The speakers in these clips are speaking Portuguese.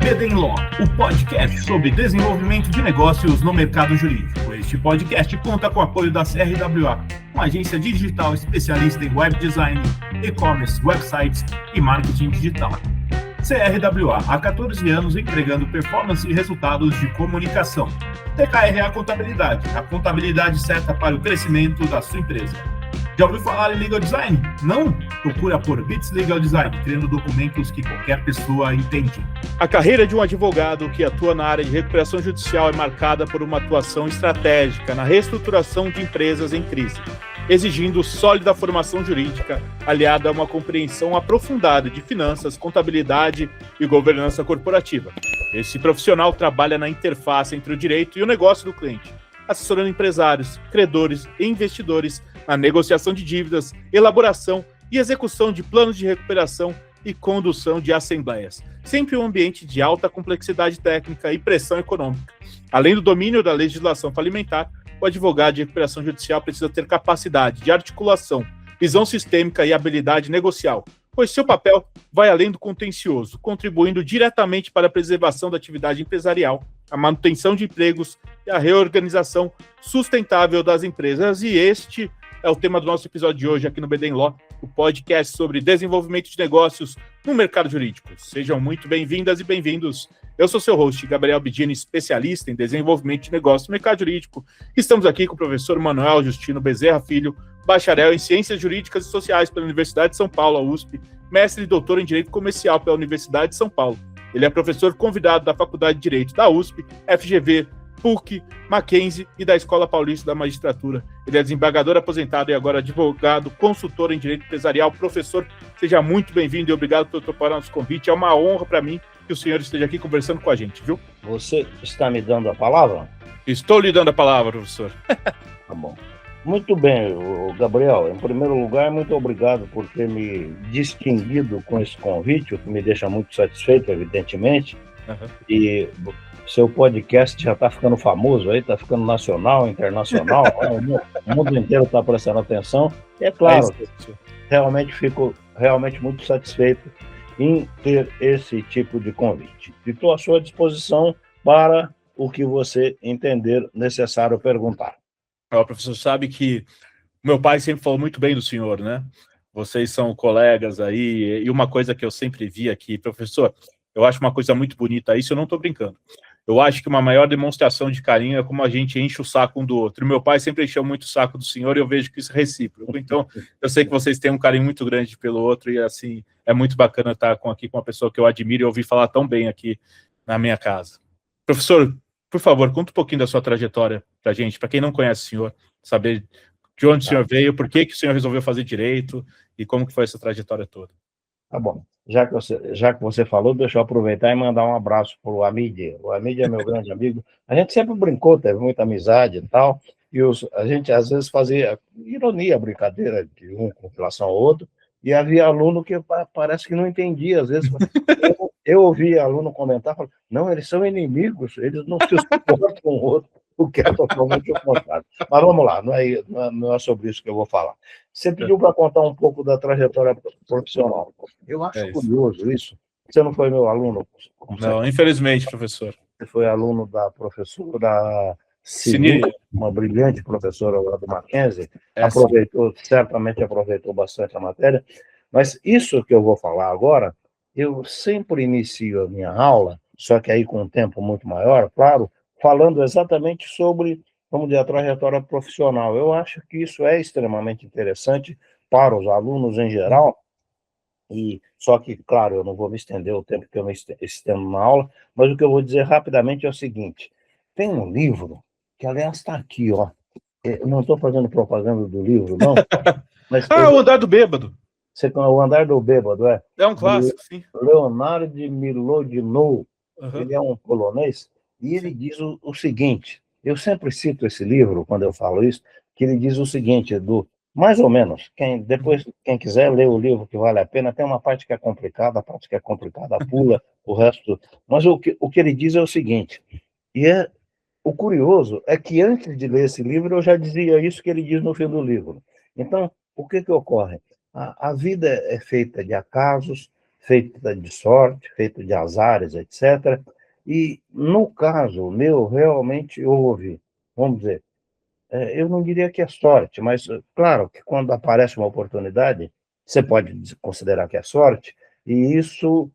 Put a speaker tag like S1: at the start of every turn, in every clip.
S1: Bedenlaw, o podcast sobre desenvolvimento de negócios no mercado jurídico. Este podcast conta com o apoio da CRWA, uma agência digital especialista em web design, e-commerce, websites e marketing digital. CRWA, há 14 anos entregando performance e resultados de comunicação. TKRA Contabilidade, a contabilidade certa para o crescimento da sua empresa. Já ouviu falar em Legal Design? Não? Procura por Bits Legal Design, criando documentos que qualquer pessoa entende.
S2: A carreira de um advogado que atua na área de recuperação judicial é marcada por uma atuação estratégica na reestruturação de empresas em crise, exigindo sólida formação jurídica, aliada a uma compreensão aprofundada de finanças, contabilidade e governança corporativa. Esse profissional trabalha na interface entre o direito e o negócio do cliente, assessorando empresários, credores e investidores na negociação de dívidas, elaboração e execução de planos de recuperação e condução de assembleias. Sempre um ambiente de alta complexidade técnica e pressão econômica. Além do domínio da legislação falimentar, o advogado de recuperação judicial precisa ter capacidade de articulação, visão sistêmica e habilidade negocial, pois seu papel vai além do contencioso, contribuindo diretamente para a preservação da atividade empresarial, a manutenção de empregos e a reorganização sustentável das empresas. E este é o tema do nosso episódio de hoje aqui no Bedenlaw, o podcast sobre desenvolvimento de negócios no mercado jurídico. Sejam muito bem-vindas e bem-vindos. Eu sou seu host, Gabriel Bidini, especialista em desenvolvimento de negócios no mercado jurídico. Estamos aqui com o professor Manuel Justino Bezerra Filho, bacharel em Ciências Jurídicas e Sociais pela Universidade de São Paulo, a USP, mestre e doutor em Direito Comercial pela Universidade de São Paulo. Ele é professor convidado da Faculdade de Direito da USP, FGV, PUC, Mackenzie e da Escola Paulista da Magistratura. Ele é desembargador aposentado e agora advogado, consultor em Direito Empresarial. Professor, seja muito bem-vindo e obrigado por topar nosso convite. É uma honra para mim que o senhor esteja aqui conversando com a gente, viu?
S3: Você está me dando a palavra?
S2: Estou lhe dando a palavra, professor.
S3: Tá bom. Muito bem, Gabriel. Em primeiro lugar, muito obrigado por ter me distinguido com esse convite, o que me deixa muito satisfeito, evidentemente. Uhum. E seu podcast já está ficando famoso aí, está ficando nacional, internacional, o mundo inteiro está prestando atenção. E é claro, realmente fico muito satisfeito em ter esse tipo de convite. Estou à sua disposição para o que você entender necessário perguntar.
S2: O professor sabe que meu pai sempre falou muito bem do senhor, né? Vocês são colegas aí, e uma coisa que eu sempre vi aqui, professor, eu acho uma coisa muito bonita isso, eu não estou brincando. Eu acho que uma maior demonstração de carinho é como a gente enche o saco um do outro. E meu pai sempre encheu muito o saco do senhor e eu vejo que isso é recíproco. Então, eu sei que vocês têm um carinho muito grande pelo outro e, assim, é muito bacana estar aqui com uma pessoa que eu admiro e ouvir falar tão bem aqui na minha casa. Professor, por favor, conta um pouquinho da sua trajetória para a gente, para quem não conhece o senhor, saber de onde o senhor veio, por que o senhor resolveu fazer direito e como que foi essa trajetória toda.
S3: Tá bom. Já que você falou, deixa eu aproveitar e mandar um abraço para o Amídia. O Amídia é meu grande amigo. A gente sempre brincou, teve muita amizade e tal, e a gente às vezes fazia ironia, brincadeira de um com relação ao outro, e havia aluno que parece que não entendia. Às vezes eu ouvia aluno comentar, falando, não, eles são inimigos, eles não se suportam com o outro, o que é totalmente o contrário. Mas vamos lá, não é sobre isso que eu vou falar. Você pediu para contar um pouco da trajetória profissional. Eu acho curioso isso. Você não foi meu aluno?
S2: Não, infelizmente, professor.
S3: Você foi aluno da professora Cine, uma brilhante professora lá do Mackenzie. Certamente aproveitou bastante a matéria. Mas isso que eu vou falar agora, eu sempre inicio a minha aula, só que aí com um tempo muito maior, claro, falando exatamente sobre, vamos dizer, a trajetória profissional. Eu acho que isso é extremamente interessante para os alunos em geral, e só que, claro, eu não vou me estender o tempo que eu me estendo na aula, mas o que eu vou dizer rapidamente é o seguinte, tem um livro, que aliás está aqui, ó, eu não estou fazendo propaganda do livro, não. Mas
S2: O Andar do Bêbado.
S3: O Andar do Bêbado, é?
S2: É um clássico, sim.
S3: Leonard Milodinou, ele é um polonês, e ele diz o seguinte, eu sempre cito esse livro, quando eu falo isso, que ele diz o seguinte, mais ou menos, quem quiser ler o livro que vale a pena, tem uma parte que é complicada, a parte que é complicada pula, o resto... Mas o que ele diz é o seguinte, o curioso é que antes de ler esse livro, eu já dizia isso que ele diz no fim do livro. Então, o que ocorre? A vida é feita de acasos, feita de sorte, feita de azares, etc. E, no caso meu, realmente houve, vamos dizer, eu não diria que é sorte, mas, claro, que quando aparece uma oportunidade, você pode considerar que é sorte, e isso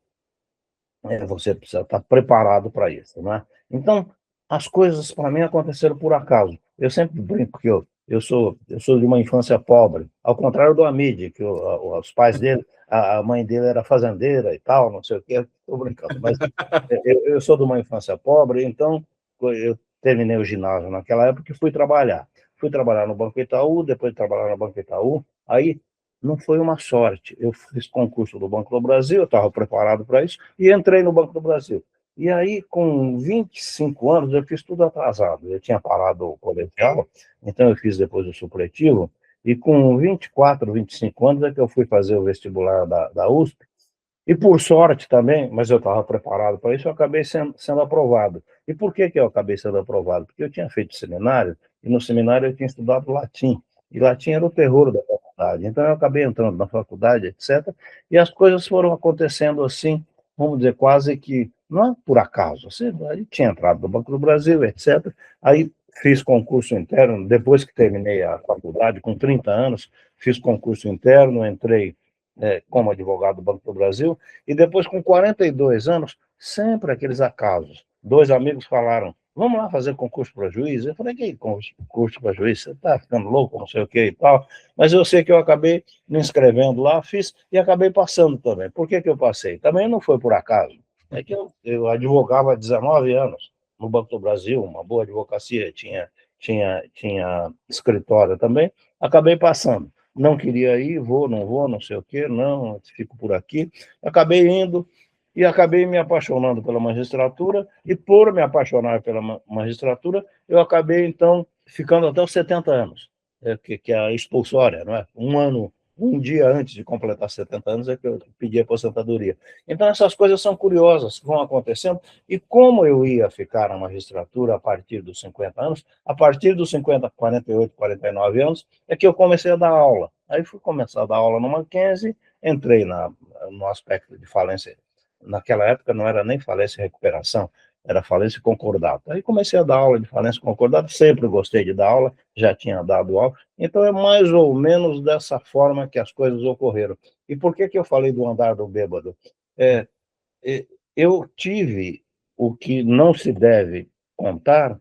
S3: você precisa estar preparado para isso, né? Então, as coisas para mim aconteceram por acaso. Eu sempre brinco que eu sou de uma infância pobre, ao contrário do Amid, que os pais dele, a mãe dele era fazendeira e tal, não sei o quê, estou brincando, mas eu sou de uma infância pobre, então eu terminei o ginásio naquela época e fui trabalhar. Fui trabalhar no Banco Itaú, depois de trabalhar no Banco Itaú, aí não foi uma sorte. Eu fiz concurso do Banco do Brasil, eu estava preparado para isso, e entrei no Banco do Brasil. E aí, com 25 anos, eu fiz tudo atrasado. Eu tinha parado o colegial, então eu fiz depois o supletivo, e com 24, 25 anos é que eu fui fazer o vestibular da USP, e por sorte também, mas eu estava preparado para isso, eu acabei sendo aprovado. E por que eu acabei sendo aprovado? Porque eu tinha feito seminário, e no seminário eu tinha estudado latim. E latim era o terror da faculdade. Então eu acabei entrando na faculdade, etc. E as coisas foram acontecendo assim, vamos dizer, quase que, não é por acaso. Assim, aí tinha entrado no Banco do Brasil, etc. Aí fiz concurso interno, depois que terminei a faculdade, com 30 anos, fiz concurso interno, entrei como advogado do Banco do Brasil, e depois, com 42 anos, sempre aqueles acasos. Dois amigos falaram, vamos lá fazer concurso para juiz? Eu falei, que concurso para juiz? Você está ficando louco, não sei o que e tal. Mas eu sei que eu acabei me inscrevendo lá, fiz, e acabei passando também. Por que eu passei? Também não foi por acaso. É que eu advogava há 19 anos no Banco do Brasil, uma boa advocacia, tinha escritório também, acabei passando. Não queria ir, não vou, não sei o quê, não, fico por aqui. Acabei indo e acabei me apaixonando pela magistratura, e por me apaixonar pela magistratura, eu acabei, então, ficando até os 70 anos, que é a expulsória, não é? Um dia antes de completar 70 anos é que eu pedi aposentadoria. Então, essas coisas são curiosas que vão acontecendo, e como eu ia ficar na magistratura a partir dos 50 anos, a partir dos 50, 48, 49 anos, é que eu comecei a dar aula. Aí fui começar a dar aula no Mackenzie, entrei no aspecto de falência. Naquela época não era nem falência e recuperação, era falência e concordado. Aí comecei a dar aula de falência e concordado, sempre gostei de dar aula, já tinha dado aula, então é mais ou menos dessa forma que as coisas ocorreram. E por que eu falei do andar do bêbado? Eu tive o que não se deve contar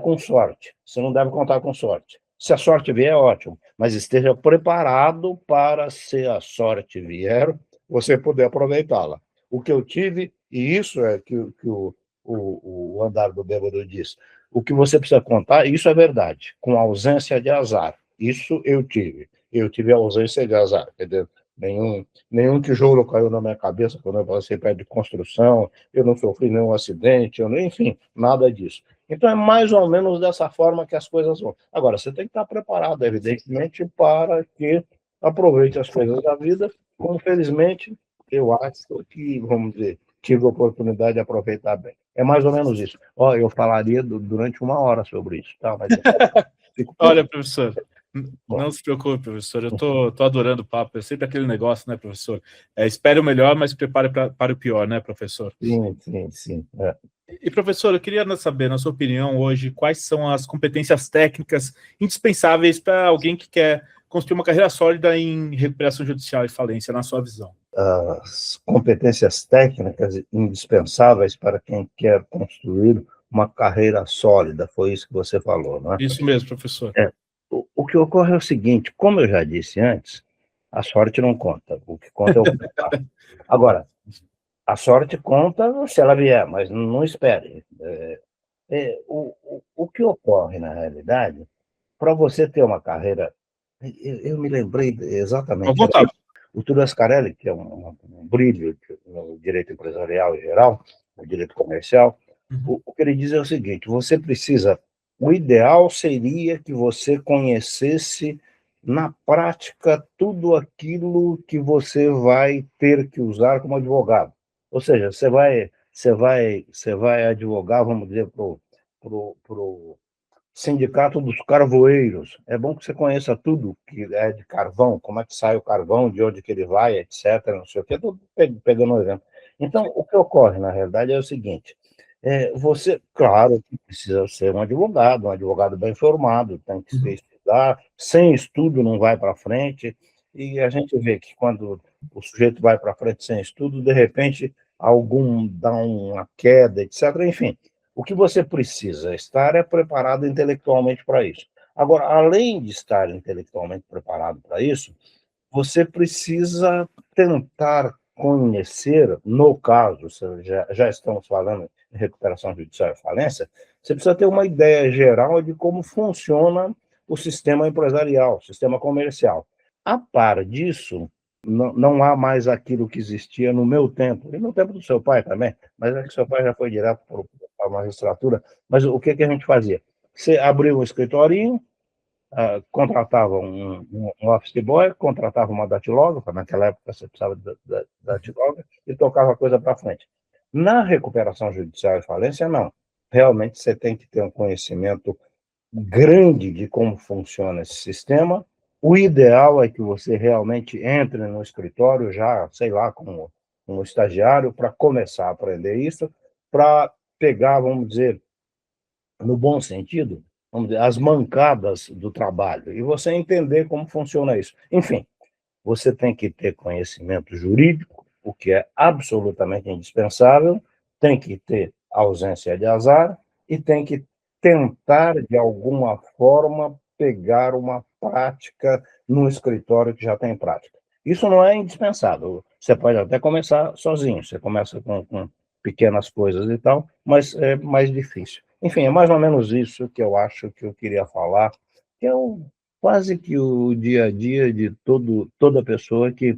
S3: com sorte. Você não deve contar com sorte. Se a sorte vier, é ótimo, mas esteja preparado para, se a sorte vier, você poder aproveitá-la. O que eu tive, e isso é que o andar do bêbado diz, o que você precisa contar, isso é verdade, com ausência de azar. Isso eu tive. Eu tive ausência de azar. Quer dizer, nenhum tijolo caiu na minha cabeça quando eu passei perto de construção, eu não sofri nenhum acidente, enfim, nada disso. Então é mais ou menos dessa forma que as coisas vão. Agora, você tem que estar preparado, evidentemente, para que aproveite as coisas da vida, como felizmente eu acho que, vamos dizer, tive a oportunidade de aproveitar bem. É mais ou menos isso. Eu falaria durante 1 hora sobre isso, tá? Mas
S2: Olha, professor, não se preocupe, professor, eu tô adorando o papo, é sempre aquele negócio, né, professor? Espere o melhor, mas prepare para o pior, né, professor?
S3: Sim.
S2: E, professor, eu queria saber, na sua opinião, hoje, quais são as competências técnicas indispensáveis para alguém que quer construir uma carreira sólida em recuperação judicial e falência, na sua visão?
S3: As competências técnicas indispensáveis para quem quer construir uma carreira sólida, foi isso que você falou, não é?
S2: Isso mesmo, professor.
S3: O que ocorre é o seguinte, como eu já disse antes, a sorte não conta, o que conta é o preparo. Agora, a sorte conta se ela vier, mas não espere. O que ocorre, na realidade, para você ter uma carreira, eu me lembrei exatamente, o Túlio Ascarelli, que é um brilho no direito empresarial em geral, no direito comercial, o que ele diz é o seguinte, o ideal seria que você conhecesse na prática tudo aquilo que você vai ter que usar como advogado. Ou seja, você vai advogar, vamos dizer, Sindicato dos Carvoeiros. É bom que você conheça tudo que é de carvão, como é que sai o carvão, de onde que ele vai, etc. Não sei o que, estou pegando um exemplo. Então, o que ocorre, na realidade, é o seguinte: você, claro, precisa ser um advogado bem formado, tem que se estudar, sem estudo não vai para frente, e a gente vê que quando o sujeito vai para frente sem estudo, de repente, algum dá uma queda, etc. Enfim, o que você precisa estar é preparado intelectualmente para isso. Agora, além de estar intelectualmente preparado para isso, você precisa tentar conhecer, no caso, já estamos falando em recuperação judicial e falência, você precisa ter uma ideia geral de como funciona o sistema empresarial, o sistema comercial. A par disso, não há mais aquilo que existia no meu tempo, e no tempo do seu pai também, mas é que seu pai já foi direto para a magistratura. Mas o que a gente fazia? Você abria um escritorinho, contratava um office boy, contratava uma datilógrafa, naquela época você precisava da datilógrafa, e tocava a coisa para frente. Na recuperação judicial e falência, não. Realmente você tem que ter um conhecimento grande de como funciona esse sistema. O ideal é que você realmente entre no escritório já, sei lá, como um estagiário, para começar a aprender isso, para pegar, vamos dizer, no bom sentido, vamos dizer, as mancadas do trabalho, e você entender como funciona isso. Enfim, você tem que ter conhecimento jurídico, o que é absolutamente indispensável, tem que ter ausência de azar e tem que tentar, de alguma forma, pegar uma prática no escritório que já tem prática. Isso não é indispensável. Você pode até começar sozinho, você começa com pequenas coisas e tal, mas é mais difícil. Enfim, é mais ou menos isso que eu acho que eu queria falar, que é quase que o dia a dia de toda pessoa que,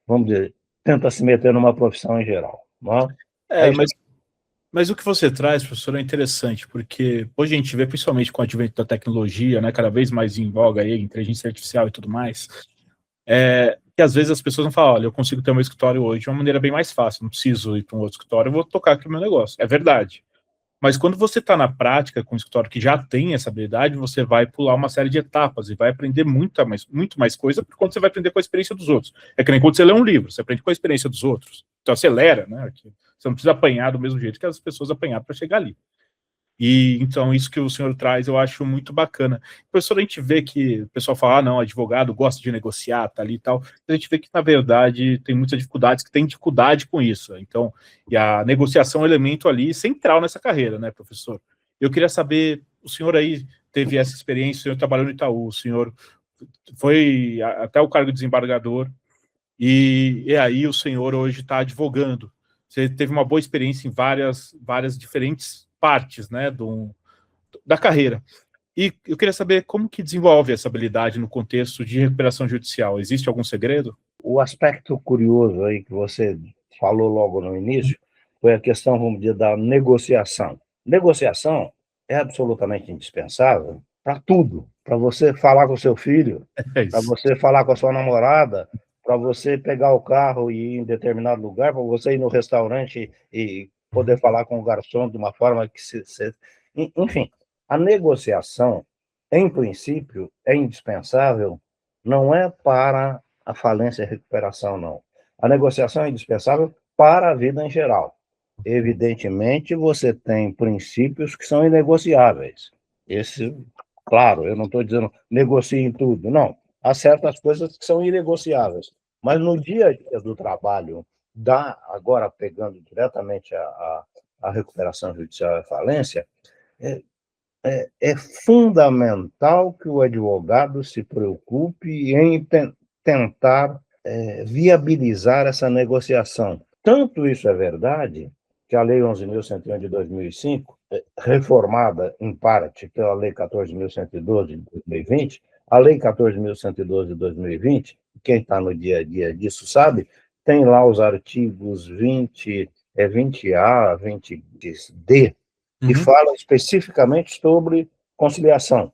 S3: vamos dizer, tenta se meter numa profissão em geral. Não é?
S2: Mas o que você traz, professor, é interessante, porque hoje a gente vê, principalmente com o advento da tecnologia, né, cada vez mais em voga aí, inteligência artificial e tudo mais, que às vezes as pessoas não falam, olha, eu consigo ter o meu escritório hoje de uma maneira bem mais fácil, não preciso ir para um outro escritório, eu vou tocar aqui o meu negócio. É verdade. Mas quando você está na prática com um escritório que já tem essa habilidade, você vai pular uma série de etapas e vai aprender muito mais coisa, porque quando você vai aprender com a experiência dos outros. É que nem quando você lê um livro, você aprende com a experiência dos outros. Então acelera, né? Você não precisa apanhar do mesmo jeito que as pessoas apanharam para chegar ali. E então isso que o senhor traz eu acho muito bacana. Professor, a gente vê que o pessoal fala, não, advogado gosta de negociar, tá ali e tal. A gente vê que, na verdade, tem muitas dificuldades, que tem dificuldade com isso. Então, e a negociação é um elemento ali central nessa carreira, né, professor? Eu queria saber, o senhor aí teve essa experiência, o senhor trabalhou no Itaú, o senhor foi até o cargo de desembargador, e aí o senhor hoje está advogando. Você teve uma boa experiência em várias diferentes partes, né, da carreira. E eu queria saber como que desenvolve essa habilidade no contexto de recuperação judicial. Existe algum segredo?
S3: O aspecto curioso aí que você falou logo no início foi a questão, vamos dizer, da negociação. Negociação é absolutamente indispensável para tudo. Para você falar com o seu filho, para você falar com a sua namorada, para você pegar o carro e ir em determinado lugar, para você ir no restaurante e poder falar com o garçom de uma forma que enfim, a negociação, em princípio, é indispensável, não é para a falência e a recuperação, não. A negociação é indispensável para a vida em geral. Evidentemente, você tem princípios que são inegociáveis. Claro, eu não estou dizendo negociem tudo, não. Há certas coisas que são inegociáveis. Mas no dia a dia do trabalho, agora pegando diretamente a recuperação judicial e a falência, é fundamental que o advogado se preocupe em tentar viabilizar essa negociação. Tanto isso é verdade que a Lei 11.101 de 2005, reformada em parte pela Lei 14.112 de 2020, a Lei 14.112 de 2020, quem está no dia a dia disso sabe, tem lá os artigos 20A, 20D, que fala especificamente sobre conciliação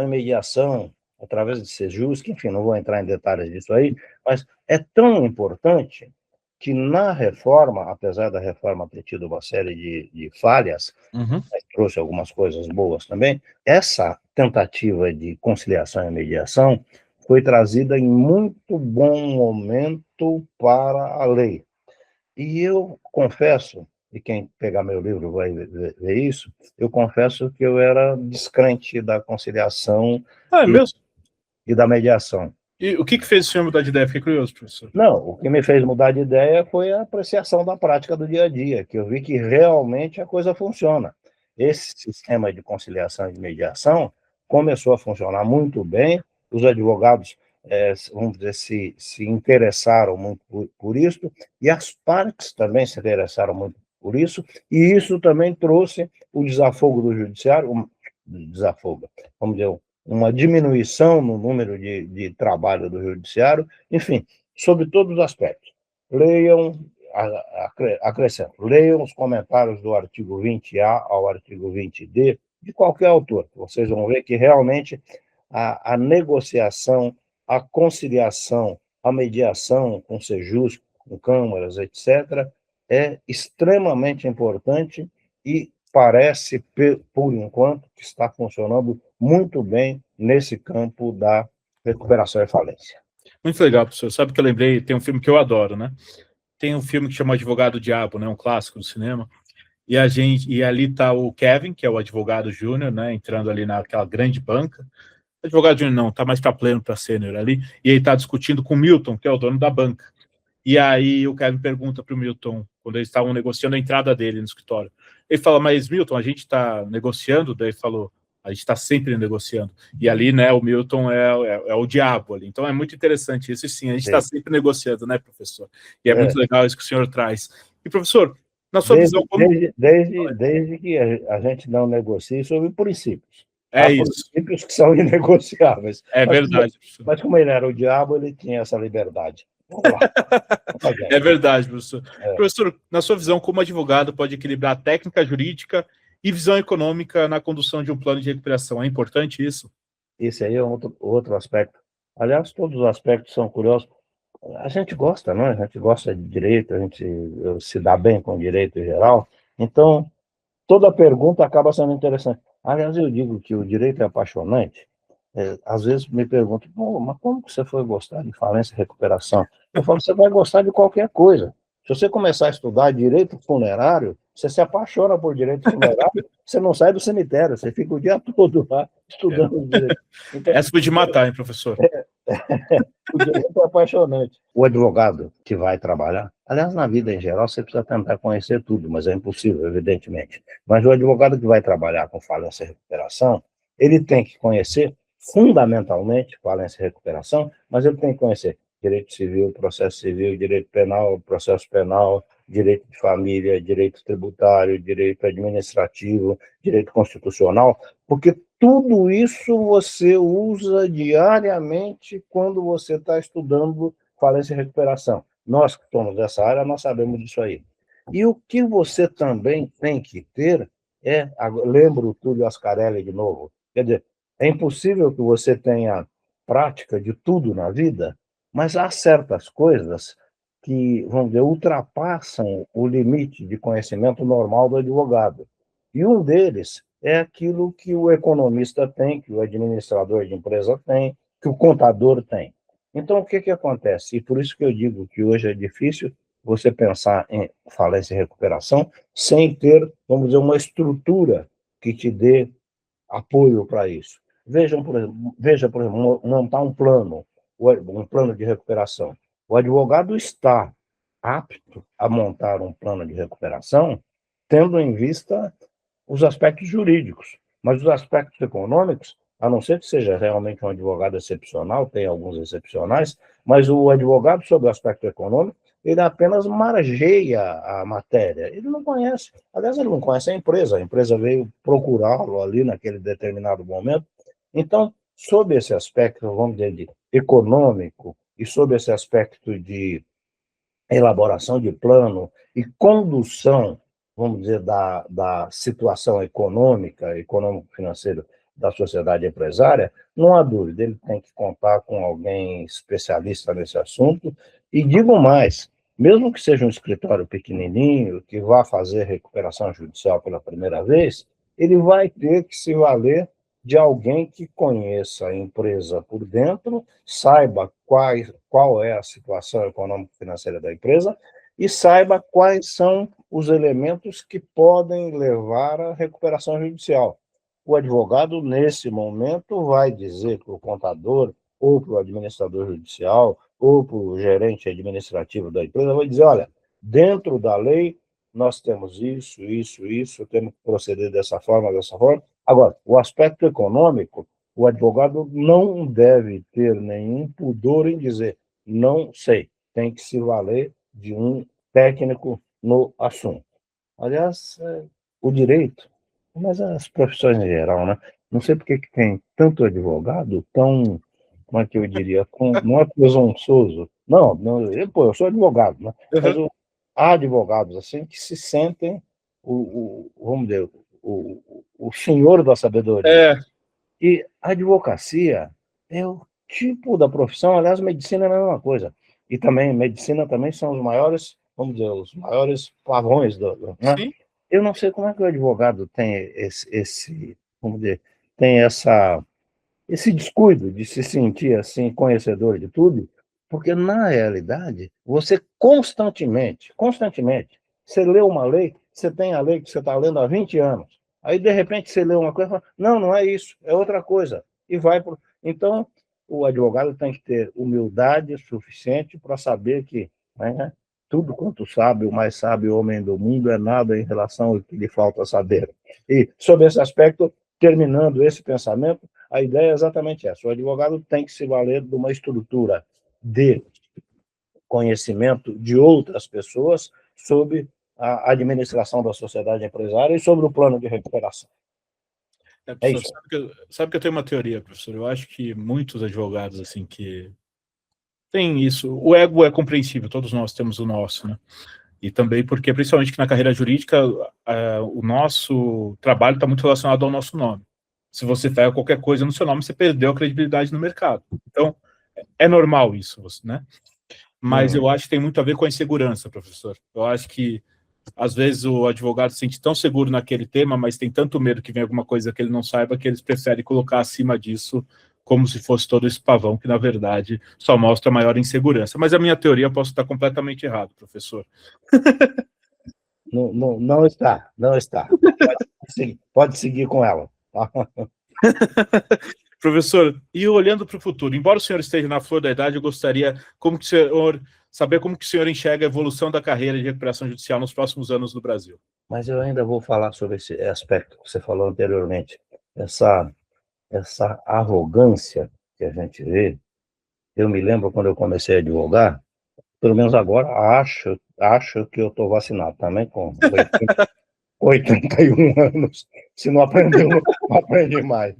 S3: e mediação, através de sejus, que, enfim, não vou entrar em detalhes disso aí, mas é tão importante que na reforma, apesar da reforma ter tido uma série de falhas, mas trouxe algumas coisas boas também, essa tentativa de conciliação e mediação foi trazida em muito bom momento para a lei. E eu confesso, e quem pegar meu livro vai ver isso, eu confesso que eu era descrente da conciliação
S2: mesmo?
S3: E da mediação.
S2: E o que fez o senhor mudar de ideia? Fiquei curioso, professor.
S3: Não, o que me fez mudar de ideia foi a apreciação da prática do dia a dia, que eu vi que realmente a coisa funciona. Esse sistema de conciliação e de mediação começou a funcionar muito bem, os advogados, vamos dizer, se interessaram muito por isso, e as partes também se interessaram muito por isso, e isso também trouxe o desafogo do judiciário, vamos dizer, uma diminuição no número de trabalho do judiciário, enfim, sobre todos os aspectos. Leiam, acrescento, leiam os comentários do artigo 20A ao artigo 20D, de qualquer autor. Vocês vão ver que realmente a negociação, a conciliação, a mediação com sejus, com câmaras, etc., é extremamente importante e parece, por enquanto, que está funcionando muito bem nesse campo da recuperação e falência.
S2: Muito legal, professor. Sabe que eu lembrei, tem um filme que eu adoro, né? Tem um filme que chama Advogado Diabo, né? Um clássico do cinema. E ali está o Kevin, que é o advogado júnior, né? Entrando ali naquela grande banca. Advogado júnior não, está mais para pleno, para sênior ali. E ele está discutindo com o Milton, que é o dono da banca. E aí o Kevin pergunta para o Milton, quando eles estavam negociando a entrada dele no escritório. Ele fala, mas Milton, a gente está negociando? Daí ele falou, a gente está sempre negociando. E ali, né, o Milton é o diabo ali. Então é muito interessante isso, e sim, a gente está sempre negociando, né, professor? E é muito legal isso que o senhor traz. E, professor, na sua visão...
S3: Desde que a gente não negocie sobre princípios.
S2: Há isso.
S3: Princípios que são inegociáveis.
S2: Verdade.
S3: Mas como ele era o diabo, ele tinha essa liberdade. Vamos lá.
S2: É verdade, professor. Professor, na sua visão, como advogado pode equilibrar a técnica jurídica e visão econômica na condução de um plano de recuperação? É importante isso?
S3: Esse aí é outro aspecto. Aliás, todos os aspectos são curiosos. A gente gosta, não é? A gente gosta de direito, a gente se dá bem com o direito em geral. Então, toda pergunta acaba sendo interessante. Aliás, eu digo que o direito é apaixonante. Às vezes me perguntam, mas como que você foi gostar de falência e recuperação? Eu falo, você vai gostar de qualquer coisa. Se você começar a estudar direito funerário, você se apaixona por direito funerário, você não sai do cemitério, você fica o dia todo lá estudando direito. Então,
S2: essa foi de matar, hein, professor?
S3: O direito é apaixonante. O advogado que vai trabalhar, aliás, na vida em geral, você precisa tentar conhecer tudo, mas é impossível, evidentemente. Mas o advogado que vai trabalhar com falência e recuperação, ele tem que conhecer fundamentalmente falência e recuperação, mas ele tem que conhecer direito civil, processo civil, direito penal, processo penal, direito de família, direito tributário, direito administrativo, direito constitucional, porque tudo isso você usa diariamente quando você está estudando falência e recuperação. Nós que estamos nessa área, nós sabemos disso aí. E o que você também tem que ter lembro o Túlio Ascarelli de novo, quer dizer, é impossível que você tenha prática de tudo na vida, mas há certas coisas que, vamos dizer, ultrapassam o limite de conhecimento normal do advogado. E um deles é aquilo que o economista tem, que o administrador de empresa tem, que o contador tem. Então, o que acontece? E por isso que eu digo que hoje é difícil você pensar em falência e recuperação sem ter, vamos dizer, uma estrutura que te dê apoio para isso. Veja, por exemplo, montar um plano de recuperação. O advogado está apto a montar um plano de recuperação tendo em vista os aspectos jurídicos, mas os aspectos econômicos, a não ser que seja realmente um advogado excepcional, tem alguns excepcionais, mas o advogado sobre o aspecto econômico, ele apenas margeia a matéria, ele não conhece, aliás, ele não conhece a empresa veio procurá-lo ali naquele determinado momento. Então, sob esse aspecto, vamos dizer, de econômico, e sob esse aspecto de elaboração de plano e condução, vamos dizer, da situação econômico-financeira da sociedade empresária, não há dúvida, ele tem que contar com alguém especialista nesse assunto. E digo mais, mesmo que seja um escritório pequenininho, que vá fazer recuperação judicial pela primeira vez, ele vai ter que se valer de alguém que conheça a empresa por dentro, saiba qual é a situação econômico-financeira da empresa e saiba quais são os elementos que podem levar à recuperação judicial. O advogado, nesse momento, vai dizer para o contador ou para o administrador judicial ou para o gerente administrativo da empresa, vai dizer, olha, dentro da lei nós temos isso, temos que proceder dessa forma, dessa forma. Agora, o aspecto econômico, o advogado não deve ter nenhum pudor em dizer, não sei, tem que se valer de um técnico no assunto. Aliás, o direito, mas as profissões em geral, né? Não sei por que tem tanto advogado tão, como é que eu diria, não é presunçoso. Não, eu sou advogado, né? Mas há advogados assim que se sentem vamos dizer, o senhor da sabedoria. E a advocacia é o tipo da profissão, aliás, medicina é a mesma coisa. E também, medicina também são os maiores, vamos dizer, os maiores pavões né?
S2: Sim.
S3: Eu não sei como é que o advogado tem vamos dizer, tem esse descuido de se sentir assim conhecedor de tudo, porque na realidade você constantemente, você lê uma lei, você tem a lei que você está lendo há 20 anos, aí de repente você lê uma coisa e fala, não é isso, é outra coisa, e vai por... Então o advogado tem que ter humildade suficiente para saber que, né, tudo quanto sabe, o mais sábio homem do mundo é nada em relação ao que lhe falta saber. E sobre esse aspecto, terminando esse pensamento, a ideia é exatamente essa. O advogado tem que se valer de uma estrutura de conhecimento de outras pessoas sobre a administração da sociedade empresária e sobre o plano de recuperação.
S2: Professor, sabe que eu tenho uma teoria, professor? Eu acho que muitos advogados assim que têm isso. O ego é compreensível, todos nós temos o nosso, né? E também porque, principalmente que na carreira jurídica, o nosso trabalho está muito relacionado ao nosso nome. Se você pega qualquer coisa no seu nome, você perdeu a credibilidade no mercado. Então, é normal isso, né? Mas eu acho que tem muito a ver com a insegurança, professor. Eu acho que, às vezes, o advogado se sente tão seguro naquele tema, mas tem tanto medo que venha alguma coisa que ele não saiba, que eles preferem colocar acima disso como se fosse todo esse pavão, que, na verdade, só mostra maior insegurança. Mas a minha teoria posso estar completamente errado, professor.
S3: Não está. Pode seguir com ela.
S2: Professor, e olhando para o futuro, embora o senhor esteja na flor da idade, eu gostaria saber como que o senhor enxerga a evolução da carreira de recuperação judicial nos próximos anos no Brasil.
S3: Mas eu ainda vou falar sobre esse aspecto que você falou anteriormente, essa arrogância que a gente vê. Eu me lembro quando eu comecei a advogar, pelo menos agora acho que eu estou vacinado também com 81 anos. Se não aprendeu, não aprende mais.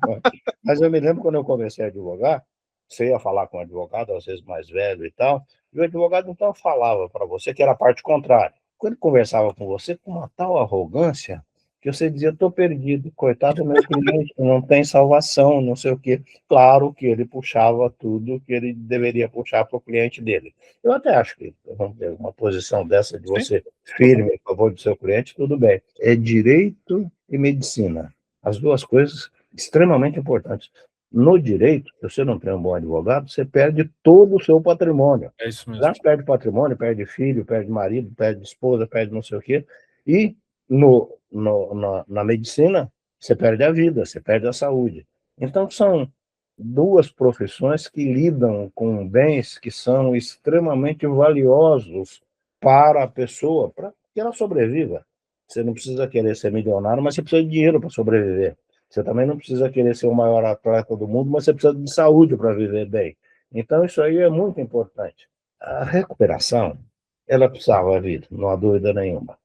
S3: Mas eu me lembro quando eu comecei a advogar, você ia falar com um advogado, às vezes mais velho e tal, e o advogado então falava para você que era a parte contrária. Quando ele conversava com você com uma tal arrogância, que você dizia, estou perdido, coitado do meu cliente, não tem salvação, não sei o quê. Claro que ele puxava tudo que ele deveria puxar para o cliente dele. Eu até acho que, vamos ter uma posição dessa de você firme a favor do seu cliente, tudo bem. É direito e medicina. As duas coisas extremamente importantes. No direito, se você não tem um bom advogado, você perde todo o seu patrimônio.
S2: É isso mesmo.
S3: Já perde patrimônio, perde filho, perde marido, perde esposa, perde não sei o quê. E na medicina, você perde a vida, você perde a saúde. Então, são duas profissões que lidam com bens que são extremamente valiosos para a pessoa, para que ela sobreviva. Você não precisa querer ser milionário, mas você precisa de dinheiro para sobreviver. Você também não precisa querer ser o maior atleta do mundo, mas você precisa de saúde para viver bem. Então, isso aí é muito importante. A recuperação, ela precisava vir, não há dúvida nenhuma.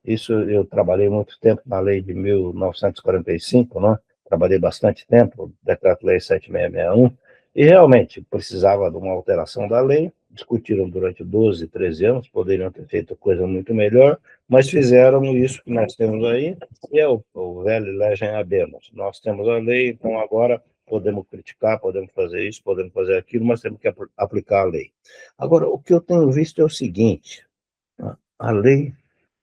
S3: Isso eu trabalhei muito tempo na lei de 1945, né? Trabalhei bastante tempo, Decreto-Lei 7661, e realmente precisava de uma alteração da lei, discutiram durante 12, 13 anos, poderiam ter feito coisa muito melhor, mas fizeram isso que nós temos aí, e é o velho legem habemus. Nós temos a lei, então agora podemos criticar, podemos fazer isso, podemos fazer aquilo, mas temos que aplicar a lei. Agora, o que eu tenho visto é o seguinte, A lei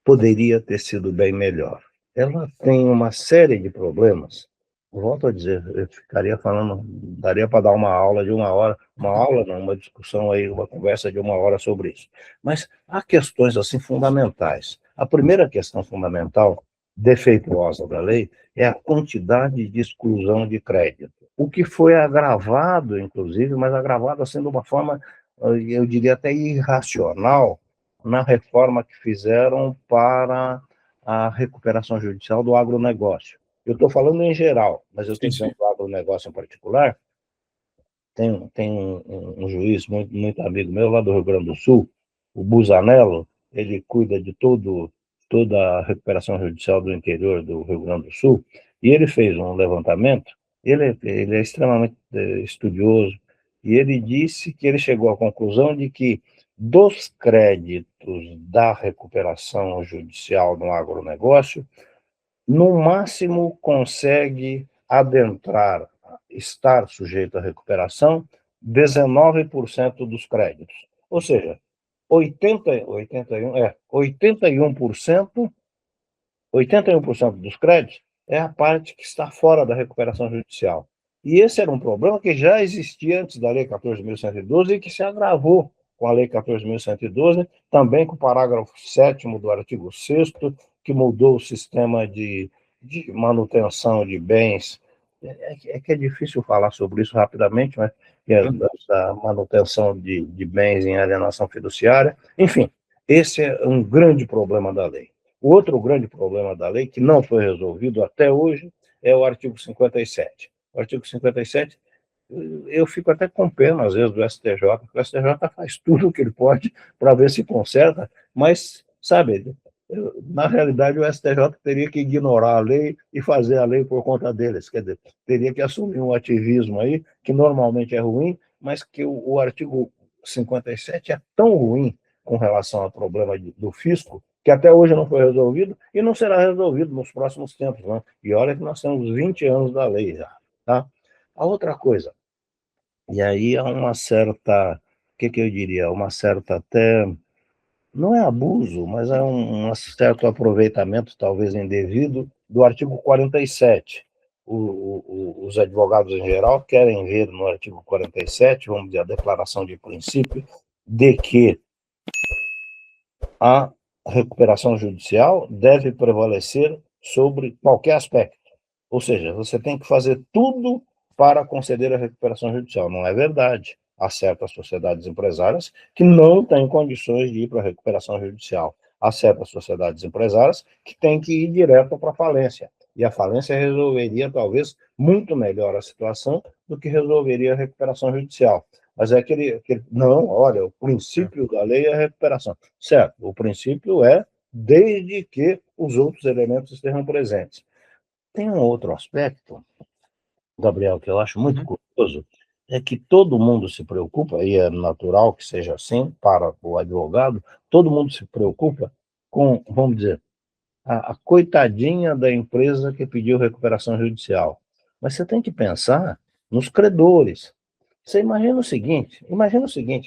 S3: poderia ter sido bem melhor. Ela tem uma série de problemas. Volto a dizer, eu ficaria falando, daria para dar uma aula de uma aula não, uma discussão aí, uma conversa de uma hora sobre isso. Mas há questões assim fundamentais. A primeira questão fundamental, defeituosa da lei, é a quantidade de exclusão de crédito. O que foi agravado, inclusive, mas agravado assim de uma forma, eu diria até irracional, na reforma que fizeram para a recuperação judicial do agronegócio. Eu estou falando em geral, mas eu estou dizendo do agronegócio em particular. Tem um juiz muito amigo meu lá do Rio Grande do Sul, o Busanello, ele cuida de toda a recuperação judicial do interior do Rio Grande do Sul, e ele fez um levantamento, ele é extremamente estudioso, e ele disse que ele chegou à conclusão de que dos créditos da recuperação judicial no agronegócio, no máximo consegue adentrar, estar sujeito à recuperação, 19% dos créditos. Ou seja, 81% dos créditos é a parte que está fora da recuperação judicial. E esse era um problema que já existia antes da Lei 14.112 e que se agravou com a Lei 14.112, também com o parágrafo 7º do artigo 6º, que mudou o sistema de manutenção de bens. É que é difícil falar sobre isso rapidamente, mas é da manutenção de bens em alienação fiduciária. Enfim, esse é um grande problema da lei. O outro grande problema da lei, que não foi resolvido até hoje, é o artigo 57. O artigo 57, eu fico até com pena, às vezes, do STJ, porque o STJ faz tudo o que ele pode para ver se conserta, mas, sabe, na realidade, o STJ teria que ignorar a lei e fazer a lei por conta deles, quer dizer, teria que assumir um ativismo aí, que normalmente é ruim, mas que o artigo 57 é tão ruim com relação ao problema do fisco, que até hoje não foi resolvido e não será resolvido nos próximos tempos, né? E olha que nós temos 20 anos da lei já, tá? A outra coisa, e aí há uma certa, o que eu diria, uma certa até, não é abuso, mas é um certo aproveitamento, talvez indevido, do artigo 47. Os advogados em geral querem ver no artigo 47, vamos dizer, a declaração de princípio, de que a recuperação judicial deve prevalecer sobre qualquer aspecto. Ou seja, você tem que fazer tudo para conceder a recuperação judicial. Não é verdade. Há certas sociedades empresárias que não têm condições de ir para a recuperação judicial. Há certas sociedades empresárias que têm que ir direto para a falência. E a falência resolveria, talvez, muito melhor a situação do que resolveria a recuperação judicial. Mas é não, olha, o princípio da lei é a recuperação. Certo, o princípio é desde que os outros elementos estejam presentes. Tem um outro aspecto, Gabriel, que eu acho muito curioso, é que todo mundo se preocupa, e é natural que seja assim para o advogado, todo mundo se preocupa com, vamos dizer, a coitadinha da empresa que pediu recuperação judicial. Mas você tem que pensar nos credores. Você imagina o seguinte,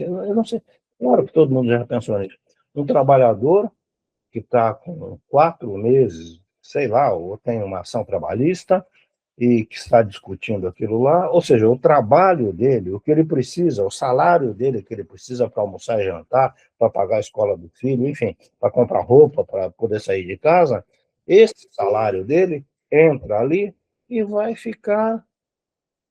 S3: eu não sei, claro que todo mundo já pensou nisso, um trabalhador que está com 4 meses, sei lá, ou tem uma ação trabalhista, e que está discutindo aquilo lá, ou seja, o trabalho dele, o que ele precisa, o salário dele que ele precisa para almoçar e jantar, para pagar a escola do filho, enfim, para comprar roupa, para poder sair de casa, esse salário dele entra ali e vai ficar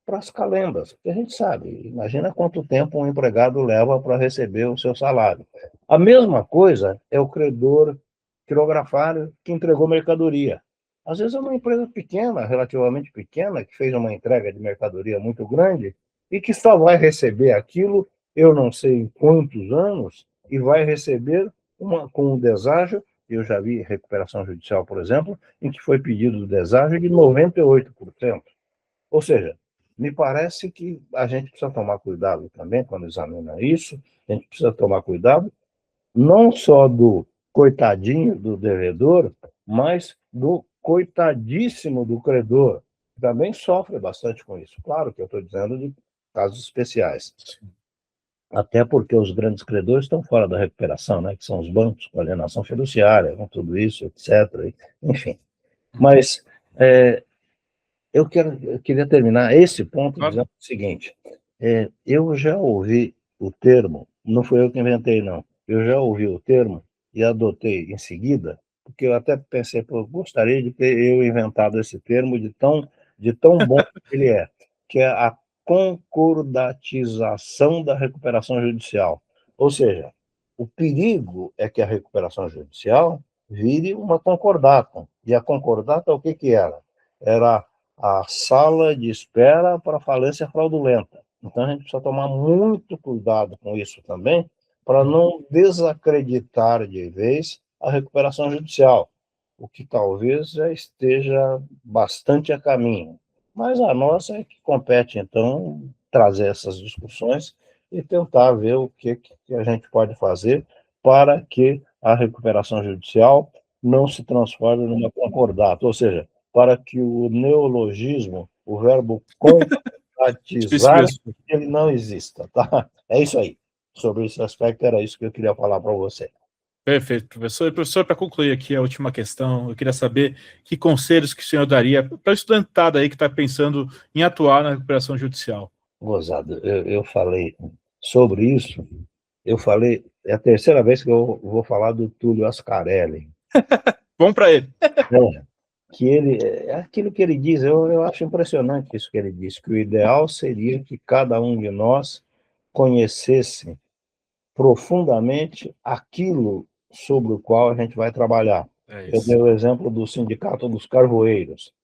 S3: para as calendas, porque a gente sabe, imagina quanto tempo um empregado leva para receber o seu salário. A mesma coisa é o credor quirografário que entregou mercadoria. Às vezes é uma empresa pequena, relativamente pequena, que fez uma entrega de mercadoria muito grande e que só vai receber aquilo, eu não sei em quantos anos, e vai receber com um deságio, eu já vi recuperação judicial, por exemplo, em que foi pedido o deságio de 98%. Ou seja, me parece que a gente precisa tomar cuidado também quando examina isso, a gente precisa tomar cuidado não só do coitadinho do devedor, mas do coitadíssimo do credor, que também sofre bastante com isso. Claro que eu estou dizendo de casos especiais. até porque os grandes credores estão fora da recuperação, né, que são os bancos, com alienação fiduciária, com tudo isso, etc. Enfim. Mas eu queria terminar esse ponto dizendo o seguinte: eu já ouvi o termo, não foi eu que inventei, não, eu já ouvi o termo e adotei em seguida, porque eu até pensei, pô, gostaria de ter eu inventado esse termo de tão bom que ele é, que é a concordatização da recuperação judicial. Ou seja, o perigo é que a recuperação judicial vire uma concordata. E a concordata, o que que era? Era a sala de espera para falência fraudulenta. Então, a gente precisa tomar muito cuidado com isso também, para não desacreditar de vez a recuperação judicial, o que talvez já esteja bastante a caminho. Mas a nossa é que compete, então, trazer essas discussões e tentar ver o que a gente pode fazer para que a recuperação judicial não se transforme numa concordata, ou seja, para que o neologismo, o verbo concretizar, ele não exista, tá? É isso aí. Sobre esse aspecto, era isso que eu queria falar para você.
S2: Perfeito, professor. E, professor, para concluir aqui a última questão, eu queria saber que conselhos que o senhor daria para o estudantado aí que está pensando em atuar na recuperação judicial.
S3: Gozado, eu falei sobre isso, é a terceira vez que eu vou falar do Túlio Ascarelli.
S2: Bom para ele.
S3: Que ele, aquilo que ele diz, eu acho impressionante isso que ele diz, que o ideal seria que cada um de nós conhecesse profundamente aquilo sobre o qual a gente vai trabalhar. Eu dei o exemplo do Sindicato dos Carvoeiros.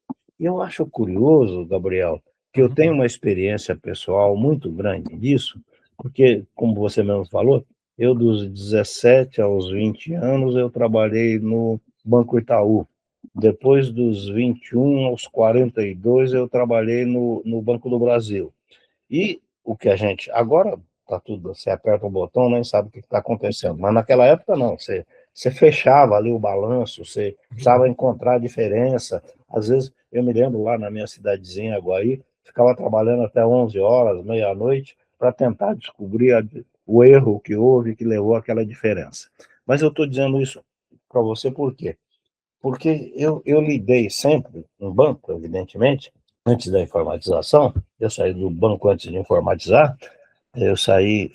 S3: E eu acho curioso, Gabriel, que eu tenho uma experiência pessoal muito grande disso, porque, como você mesmo falou, eu dos 17 aos 20 anos eu trabalhei no Banco Itaú. Depois dos 21 aos 42 eu trabalhei no Banco do Brasil. E o que a gente... Agora está tudo, você aperta o botão, nem sabe o que está acontecendo. Mas naquela época não, você fechava ali o balanço, você precisava encontrar a diferença. Às vezes, eu me lembro lá na minha cidadezinha, Aguaí, ficava trabalhando até 11 horas, meia-noite, para tentar descobrir o erro que houve, que levou àquela diferença. Mas eu estou dizendo isso para você por quê? Porque eu lidei sempre no banco, evidentemente, antes da informatização. Eu saí do banco antes de informatizar. Eu saí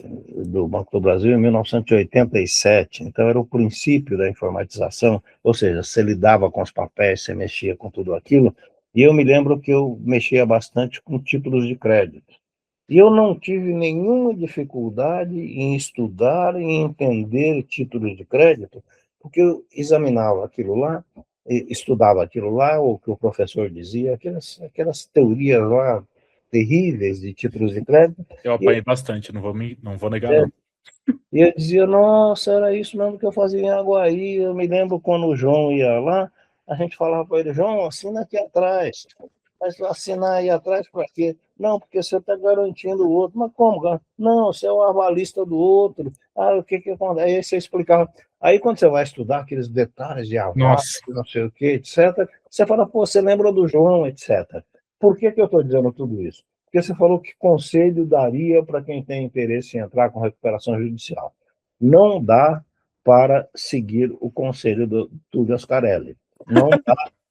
S3: do Banco do Brasil em 1987, então era o princípio da informatização, ou seja, você lidava com os papéis, você mexia com tudo aquilo, e eu me lembro que eu mexia bastante com títulos de crédito. E eu não tive nenhuma dificuldade em estudar e entender títulos de crédito, porque eu examinava aquilo lá, estudava aquilo lá, o que o professor dizia, aquelas teorias lá terríveis de títulos de crédito.
S2: Eu apanhei bastante, não vou negar, não.
S3: E eu dizia, nossa, era isso mesmo que eu fazia em Aguaí. Eu me lembro quando o João ia lá, a gente falava para ele, João, assina aqui atrás. Mas assinar aí atrás para quê? Não, porque você está garantindo o outro. Mas como? Não, você é o avalista do outro. O que acontece? Aí você explicava. Aí quando você vai estudar aqueles detalhes de aval, não sei o que, etc., você fala, pô, você lembra do João, etc. Por que eu estou dizendo tudo isso? Porque você falou que conselho daria para quem tem interesse em entrar com recuperação judicial. Não dá para seguir o conselho do Túlio Ascarelli.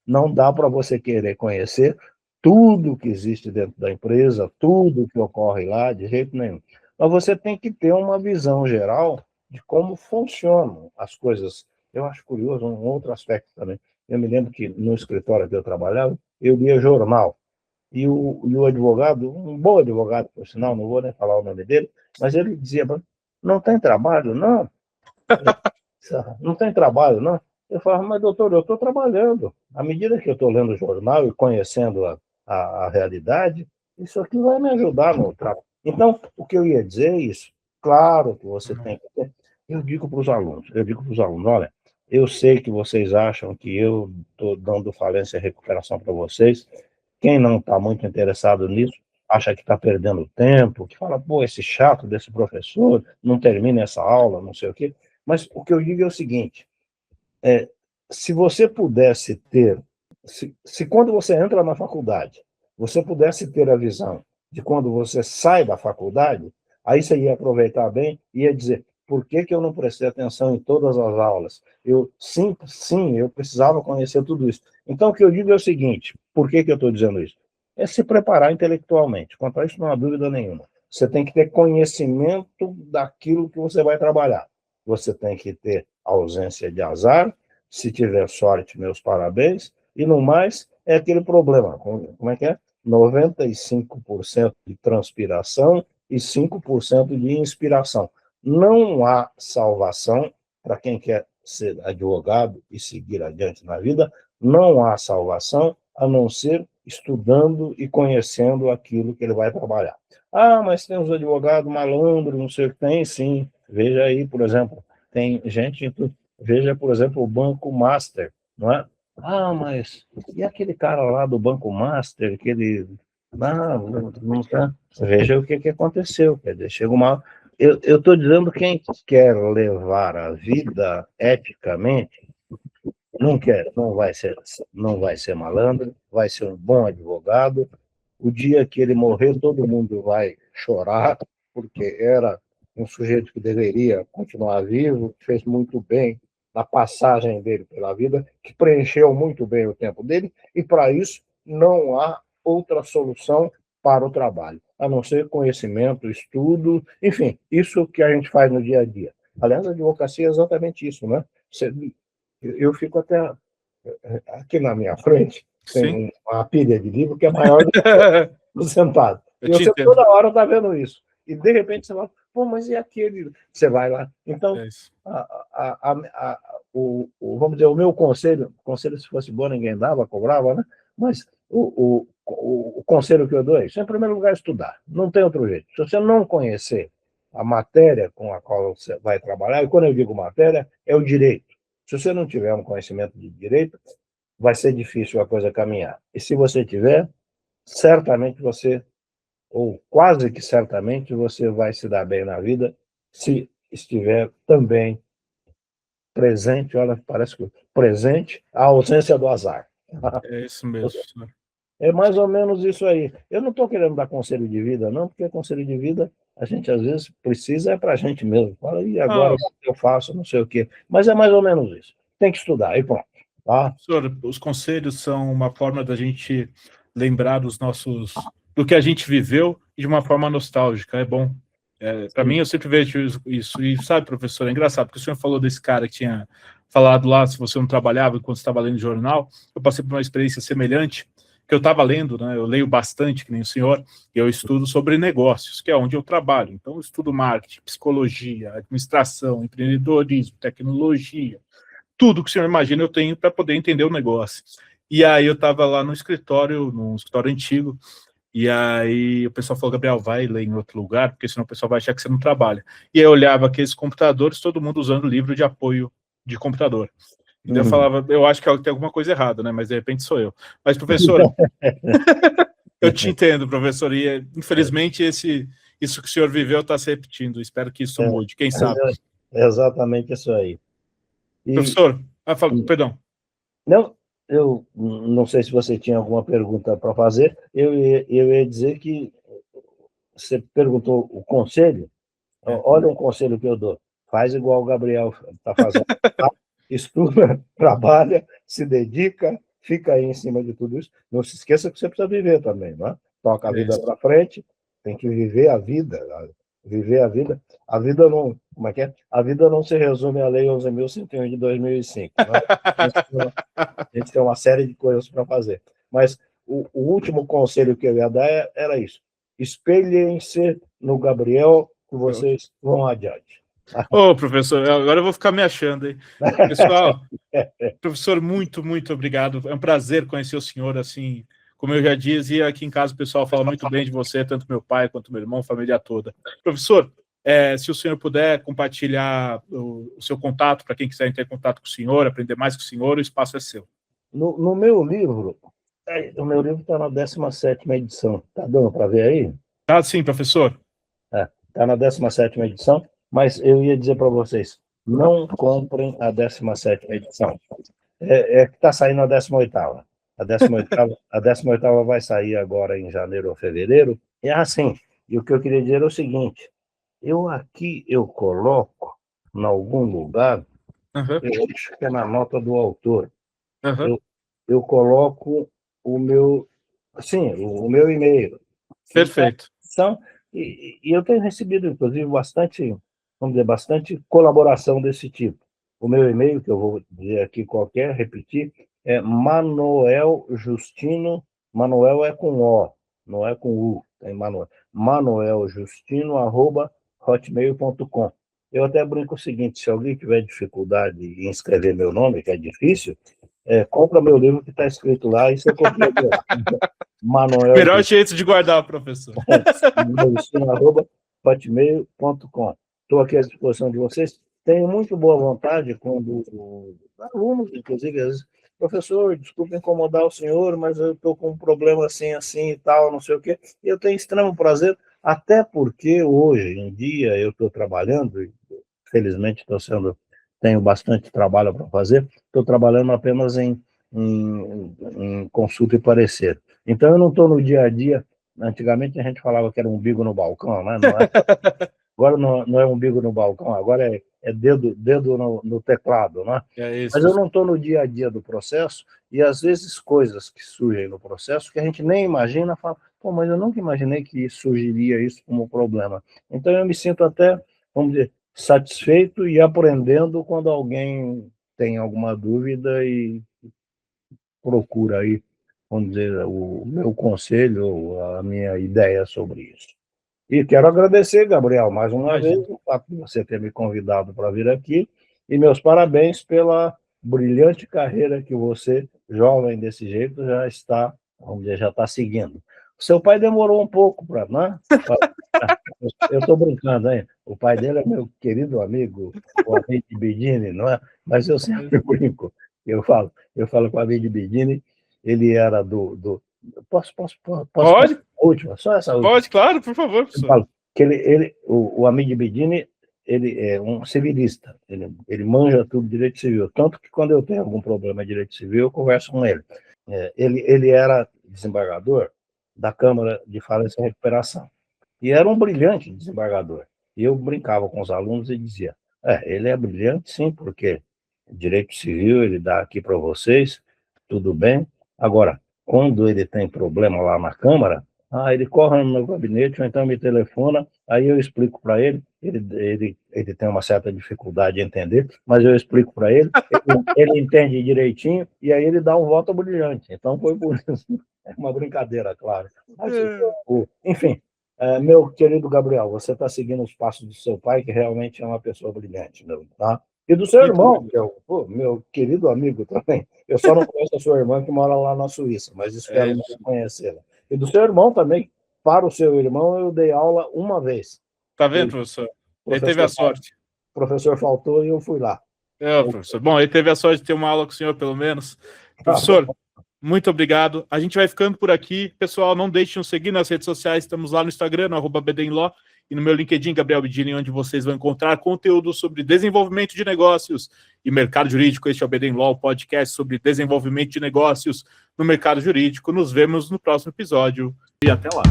S3: Não dá para você querer conhecer tudo que existe dentro da empresa, tudo que ocorre lá, de jeito nenhum. Mas você tem que ter uma visão geral de como funcionam as coisas. Eu acho curioso um outro aspecto também. Eu me lembro que no escritório que eu trabalhava, eu lia jornal. E o advogado, um bom advogado, por sinal, não vou nem falar o nome dele, mas ele dizia, não tem trabalho, não? Não tem trabalho, não? Eu falava, mas doutor, eu estou trabalhando. À medida que eu estou lendo o jornal e conhecendo a realidade, isso aqui vai me ajudar no trabalho. Então, o que eu ia dizer é isso. Claro que você tem que ter. Eu digo para os alunos, olha, eu sei que vocês acham que eu estou dando falência e recuperação para vocês. Quem não está muito interessado nisso, acha que está perdendo tempo, que fala, pô, esse chato desse professor, não termina essa aula, não sei o quê. Mas o que eu digo é o seguinte, se você pudesse ter, se quando você entra na faculdade, você pudesse ter a visão de quando você sai da faculdade, Aí você ia aproveitar bem e ia dizer, por que que eu não prestei atenção em todas as aulas? Sim, eu precisava conhecer tudo isso. Então, o que eu digo é o seguinte, por que que eu estou dizendo isso? É se preparar intelectualmente, quanto a isso não há dúvida nenhuma. Você tem que ter conhecimento daquilo que você vai trabalhar. Você tem que ter ausência de azar, se tiver sorte, meus parabéns, e no mais, é aquele problema, como é que é? 95% de transpiração e 5% de inspiração. Não há salvação para quem quer ser advogado e seguir adiante na vida, não há salvação a não ser estudando e conhecendo aquilo que ele vai trabalhar. Ah, mas tem uns advogados malandros, não sei o que tem, sim. Veja aí, por exemplo, tem gente, veja, por exemplo, o Banco Master, não é? Ah, mas e aquele cara lá do Banco Master, que ele... não tá... Veja o que aconteceu, quer dizer, chega uma... Eu estou dizendo quem quer levar a vida eticamente, não vai ser malandro, vai ser um bom advogado. O dia que ele morrer, todo mundo vai chorar, porque era um sujeito que deveria continuar vivo, que fez muito bem na passagem dele pela vida, que preencheu muito bem o tempo dele, e para isso não há outra solução para o trabalho, a não ser conhecimento, estudo, enfim, isso que a gente faz no dia a dia. Aliás, a advocacia é exatamente isso, né? Eu fico até aqui na minha frente, tem uma pilha de livro que é maior do que sentado. E você toda hora está vendo isso. E, de repente, você fala, pô, mas e aquele? Você vai lá. Então, vamos dizer, o meu conselho, se fosse bom, ninguém dava, cobrava, né? Mas o conselho que eu dou é isso. Em primeiro lugar, estudar. Não tem outro jeito. Se você não conhecer a matéria com a qual você vai trabalhar, e quando eu digo matéria, é o direito. Se você não tiver um conhecimento de direito, vai ser difícil a coisa caminhar. E se você tiver, certamente você, ou quase que certamente, você vai se dar bem na vida se estiver também presente, olha, parece que presente, a ausência do azar.
S2: É isso mesmo.
S3: É mais ou menos isso aí. Eu não estou querendo dar conselho de vida, não, porque conselho de vida a gente às vezes precisa é para a gente mesmo. Fala, e agora o que eu faço, não sei o quê. Mas é mais ou menos isso. Tem que estudar, e pronto. Tá?
S2: Professor, os conselhos são uma forma da gente lembrar do que a gente viveu de uma forma nostálgica, é bom. Para mim, eu sempre vejo isso. E sabe, professor, é engraçado, porque o senhor falou desse cara que tinha falado lá, se você não trabalhava enquanto estava lendo jornal, eu passei por uma experiência semelhante, que eu estava lendo, né? Eu leio bastante, que nem o senhor, e eu estudo sobre negócios, que é onde eu trabalho. Então, eu estudo marketing, psicologia, administração, empreendedorismo, tecnologia, tudo que o senhor imagina eu tenho para poder entender o negócio. E aí eu estava lá no escritório, num escritório antigo, e aí o pessoal falou, Gabriel, vai ler em outro lugar, porque senão o pessoal vai achar que você não trabalha. E aí eu olhava aqueles computadores, todo mundo usando livro de apoio de computador. E daí eu falava, eu acho que tem alguma coisa errada, né? Mas de repente sou eu. Mas, professor, eu te entendo, professor, e infelizmente isso que o senhor viveu está se repetindo. Espero que isso mude, quem sabe.
S3: É exatamente isso aí.
S2: Professor, perdão.
S3: Não, eu não sei se você tinha alguma pergunta para fazer. Eu ia dizer que você perguntou o conselho. Olha um conselho que eu dou. Faz igual o Gabriel está fazendo. Estuda, trabalha, se dedica, fica aí em cima de tudo isso. Não se esqueça que você precisa viver também, não é? Toca a vida para frente, tem que viver a vida. Viver a vida. A vida não... Como é que é? A vida não se resume à Lei 11.101 de 2005. Né? A gente tem uma série de coisas para fazer. Mas o último conselho que eu ia dar era isso. Espelhem-se no Gabriel que vocês vão adiante.
S2: Ô, professor, agora eu vou ficar me achando, hein? Pessoal, professor, muito, muito obrigado. É um prazer conhecer o senhor, assim, como eu já dizia, aqui em casa o pessoal fala muito bem de você, tanto meu pai quanto meu irmão, família toda. Professor, se o senhor puder compartilhar o seu contato, para quem quiser entrar em contato com o senhor, aprender mais com o senhor, o espaço é seu.
S3: No meu livro, o meu livro está na 17ª edição. Está dando para ver aí?
S2: Tá sim, professor.
S3: Está na 17ª edição, mas eu ia dizer para vocês, não comprem a 17ª edição. Que está saindo a 18ª. A 18ª vai sair agora em janeiro ou fevereiro. E assim, e o que eu queria dizer é o seguinte, eu coloco em algum lugar, eu acho que é na nota do autor, eu coloco o meu e-mail.
S2: Perfeito.
S3: E eu tenho recebido, inclusive, bastante colaboração desse tipo. O meu e-mail, que eu vou dizer aqui repetir, é Manuel Justino, Manuel é com O, não é com U, tem Manuel. manueljustino@hotmail.com. Eu até brinco o seguinte: se alguém tiver dificuldade em escrever meu nome, que é difícil, compra meu livro que está escrito lá e você copia lá. Manuel.
S2: Melhor jeito de guardar, professor.
S3: manueljustino@hotmail.com. Estou aqui à disposição de vocês. Tenho muito boa vontade quando alunos, inclusive, às vezes, professor, desculpe incomodar o senhor, mas eu estou com um problema assim e tal, não sei o quê. E eu tenho extremo prazer, até porque hoje em dia eu estou trabalhando, e felizmente tenho bastante trabalho para fazer, estou trabalhando apenas em consulta e parecer. Então eu não estou no dia a dia. Antigamente a gente falava que era umbigo no balcão, né? Não é? Agora não é umbigo no balcão, agora é dedo no teclado, né? Mas eu não estou no dia a dia do processo, e às vezes coisas que surgem no processo que a gente nem imagina, fala, pô, mas eu nunca imaginei que surgiria isso como problema. Então eu me sinto até, vamos dizer, satisfeito e aprendendo quando alguém tem alguma dúvida e procura aí, vamos dizer, o meu conselho, a minha ideia sobre isso. E quero agradecer, Gabriel, mais uma vez, o fato de você ter me convidado para vir aqui, e meus parabéns pela brilhante carreira que você, jovem desse jeito, já está, vamos dizer, já está seguindo. O seu pai demorou um pouco para, né? Eu estou brincando, hein? O pai dele é meu querido amigo, o Amid Bedini, não é? Mas eu sempre brinco. Eu falo com o Amid Bedini, ele era do Posso
S2: Pode?
S3: Última, só essa última.
S2: Pode, claro, por favor, professor.
S3: Eu falo que o Amid Bedini, ele é um civilista, ele manja tudo de direito civil, tanto que quando eu tenho algum problema de direito civil, eu converso com ele. Ele era desembargador da Câmara de Falência e Recuperação, e era um brilhante desembargador. E eu brincava com os alunos e dizia, ele é brilhante sim, porque direito civil ele dá aqui para vocês, tudo bem. Agora, quando ele tem problema lá na Câmara, ele corre no meu gabinete, ou então me telefona, aí eu explico para ele, ele tem uma certa dificuldade de entender, mas eu explico para ele, ele entende direitinho, e aí ele dá um voto brilhante. Então foi por isso, é uma brincadeira, claro. Mas, enfim, meu querido Gabriel, você está seguindo os passos do seu pai, que realmente é uma pessoa brilhante, tá? E do seu irmão, que é meu querido amigo também. Eu só não conheço a sua irmã, que mora lá na Suíça, mas espero conhecê-la. E do seu irmão também. Para o seu irmão, eu dei aula uma vez.
S2: Tá vendo, professor? Ele teve a sorte.
S3: O professor faltou e eu fui lá.
S2: Professor. Bom, ele teve a sorte de ter uma aula com o senhor, pelo menos. Professor, muito obrigado. A gente vai ficando por aqui. Pessoal, não deixem de nos seguir nas redes sociais. Estamos lá no Instagram, no @BDemLaw, e no meu LinkedIn, Gabriel Bedini, onde vocês vão encontrar conteúdo sobre desenvolvimento de negócios e mercado jurídico. Este é o BDemLaw, podcast sobre desenvolvimento de negócios no mercado jurídico. Nos vemos no próximo episódio e até lá.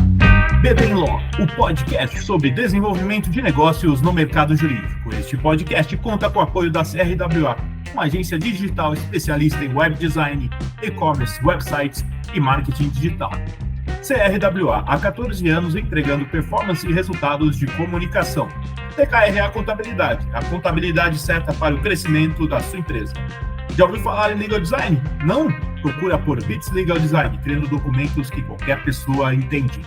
S1: BDemLaw, o podcast sobre desenvolvimento de negócios no mercado jurídico. Este podcast conta com o apoio da CRWA, uma agência digital especialista em web design, e-commerce, websites e marketing digital. CRWA, há 14 anos entregando performance e resultados de comunicação. TKRA Contabilidade, a contabilidade certa para o crescimento da sua empresa. Já ouviu falar em Legal Design? Não? Procura por Bits Legal Design, criando documentos que qualquer pessoa entende.